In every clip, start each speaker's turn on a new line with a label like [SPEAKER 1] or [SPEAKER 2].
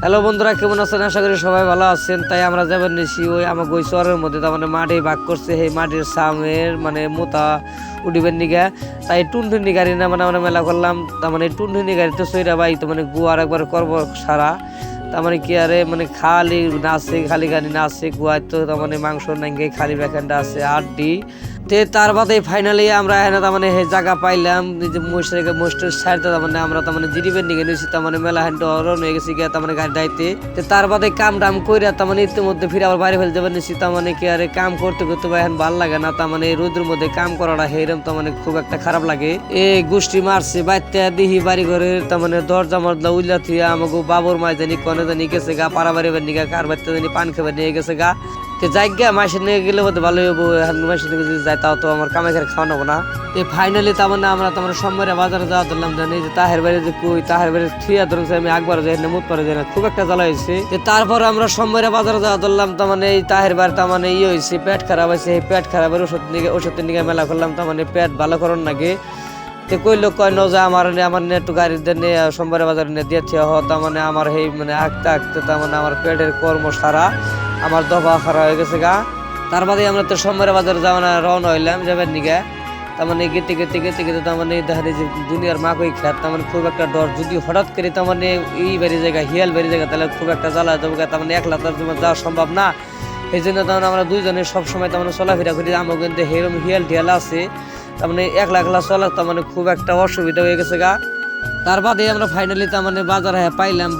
[SPEAKER 1] Hello বন্ধুরা, কেমন আছেন? আশা করি সবাই ভালো আছেন। তাই আমরা যাবেন নিছি ওই আমার গৈচরের মধ্যে, তার মানে মাটি ভাগ করছে, সেই মাটির সামের মানে মোতা উঠিবেন নিগা। তাই টুনটুনি গাড়ি না মানে আমরা মেলা করলাম। তার মানে টুনটুনি গাড়িতে সইরা বাই তো মানে গুয়ার একবার করবো সারা। তার মানে কি আরে মানে খালি নাচছে, খালি গাড়ি নাচছে গুয়ায়, তো তার মানে মাংস নাঙ্গে খালি ব্যাখানটা আছে আড্ডি। তার বাদে ফাইনালি আমরা এখানে তার মানে জায়গা পাইলাম যে মোস্টের সাইড, তার মানে আমরা তার মানে জিরিবের নিয়ে নিয়েছি, তার মানে মেলা হ্যান্ড রন হয়ে গেছি গিয়া তার মানে গাড়ি ডাইতে। তার বাদে কাম টাম করে তার মানে ইতিমধ্যে ফিরে আবার বাইরে ফেলে যাবেন নিয়েছি। তার মানে কি আরে কাম করতে করতে এখন ভালো লাগে না, তার মানে রোদের মধ্যে কাম করাটা হেরম তার মানে খুব একটা খারাপ লাগে। গোষ্ঠী মারছে বাইতে দিহি বাড়ি ঘরের তার মানে দরজা মরদা উল্লা থিয়া আমাকে বাবুর মায় জানি কনে জানি গেছে গা, পাড়া বাড়ি নিয়ে কার বাড়িতে জানি পান খাবার নিয়ে গেছে গা। জায়গা মাসে নিয়ে গেলে হতে ভালো হবো, মাসে নিয়ে যদি যাই তাও তো আমার কামাই করে খাওয়া নেবো না। ফাইনালি তার মানে আমরা তোমার সোমবারে বাজারে যাওয়া ধরলাম, জানি যে তাহের বাড়ি যে কই তাহের বাড়ি থিয়া ধরছে আমি একবার যাই না, মুখ পরে যাই না, খুব একটা জ্বালা হয়েছে। তারপর আমরা সোমবারে বাজারে যাওয়া ধরলাম, তার মানে এই তাহের বাড়ি তার মানে ইয়ে হয়েছে, পেট খারাপ হয়েছে। এই পেট খারাপের ওষুধের নিকে মেলা করলাম, তার মানে পেট ভালো করার নাকি কইলো কয় ন যে আমার একটু গাড়ি নিয়ে সোমবারে বাজারে নিয়ে দিয়ে থিয়া হওয়া। তার মানে আমার এই মানে আঁকতে আঁকতে তার মানে আমার পেটের কর্ম সারা আমার দফা খারাপ হয়ে গেছে গা। তার বাদে আমরা তো সোমবারে বাজারে যাওয়া রওনা হইলাম যাবেন নিগে। তার মানে গেতে গেতে গেতে গেতে তার মানে দেখা যায় যে দুনিয়ার মা কই খেত, তার মানে খুব একটা ডর, যদি হঠাৎ করে তার মানে এই বাড়ি জায়গা হিয়াল বাড়ি জায়গা তাহলে খুব একটা জ্বালা যাবো। তার মানে একলা তার যাওয়া সম্ভব না। এই জন্য তখন আমরা দুইজনে সবসময় তার মানে চলাফেরা করি। আমার কিন্তু হেরম হিয়াল ঢিয়াল আছে, তার মানে একলা একলা চলা তার মানে খুব একটা অসুবিধা হয়ে গেছে গা। তার বাদে আমরা ফাইনালি তার মানে বাজারে পাইলাম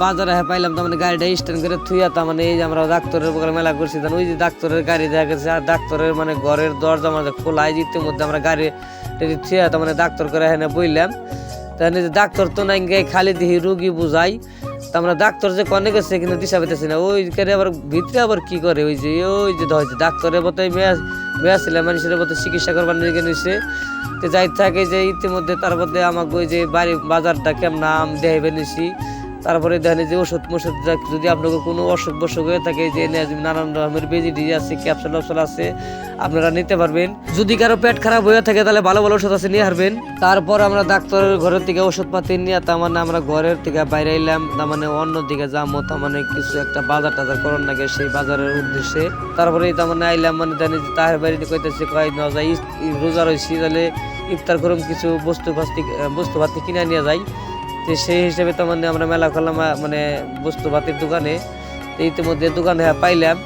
[SPEAKER 1] তার মানে গাড়িটা স্ট্যান্ড করে থুইয়া তার মানে এই যে আমরা ডাক্তারের বগলে মেলা করছি, ওই যে ডাক্তারের গাড়ি দেখা গেছে, আর ডাক্তারের মানে ঘরের দরজা আমাদের খোলা, এই মধ্যে আমরা গাড়ি থুইয়া তার মানে ডাক্তার করে এখানে বইলাম। তাহলে ডাক্তার তো নাই খালি দিহি রুগী বুঝাই, তা আমরা ডাক্তার যে কনে গেছে কিন্তু দিশা পেতেছি না। ওই করে আবার ভিতরে আবার কি করে ওই যে ডাক্তারের মতো মেয়া ছিল মানুষের মতো চিকিৎসা করবার নিয়ে নিছে। তো যাই থাকে যে ইতিমধ্যে তার মধ্যে আমাকে ওই যে বাড়ি বাজারটা কেমন আম দেখাইবে নিছি। তারপরে দেখেন যে ওষুধ যদি আপনাকে কোনো অসুখ বসুখ হয়ে থাকে যে নানান রকমের বেজি ডিজি আছে, ক্যাপসুল আছে, আপনারা নিতে পারবেন। যদি কারো পেট খারাপ হয়ে থাকে তাহলে ভালো ভালো ওষুধ আছে নিয়ে হারবেন। তারপর আমরা ডাক্তারের ঘরের থেকে ওষুধপাতি নিয়ে তার মানে আমরা ঘরের থেকে বাইরে এলাম, তার মানে অন্য দিকে যাবো, তার মানে কিছু একটা বাজার টাজার করার নাকি সেই বাজারের উদ্দেশ্যে। তারপরে তার মানে আইলাম, মানে জানি যে তাহের বাড়িতে কইতেছে কয় ন যাই রোজা রয়েছি, তাহলে ইফতার করুম কিছু বস্তুপাতি কিনে নিয়ে যাই। তো সেই হিসেবে তো মানে আমরা মেলা করলাম মানে বস্তুপাতির দোকানে। ইতিমধ্যে দোকানে পাইলাম,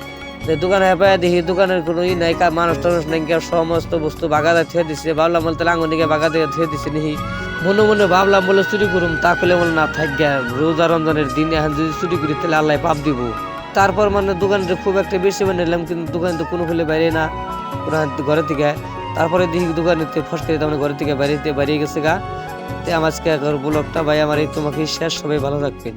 [SPEAKER 1] দোকানে পাই দেখি দোকানের কোনো নাই, মানুষ টানুষ নাই, সমস্ত বস্তু বাগাদা থুয়ে দিচ্ছে। ভাবলাম বলতে আঙুনিকে বাগাদা থুয়ে দিচ্ছে নিহি, মনে মনে ভাবলাম বলে চুরি করুম, তা পেলে বলে না থাক গা, রোজা রমজানের দিন এখন যদি চুরি করি তাহলে আল্লাহ পাপ দিব। তারপর মানে দোকানটা খুব একটা বেশি বানাইলাম, কিন্তু দোকান তো কোনো ফেলে বাইরে না ঘরে থেকে। তারপরে দেখি দোকানে ফসকে মানে ঘরের থেকে বেরিয়ে গেছে গা। আজকে ব্লগটা ভাই আমার এই তোমাকে শেষ, সবাই ভালো থাকবেন।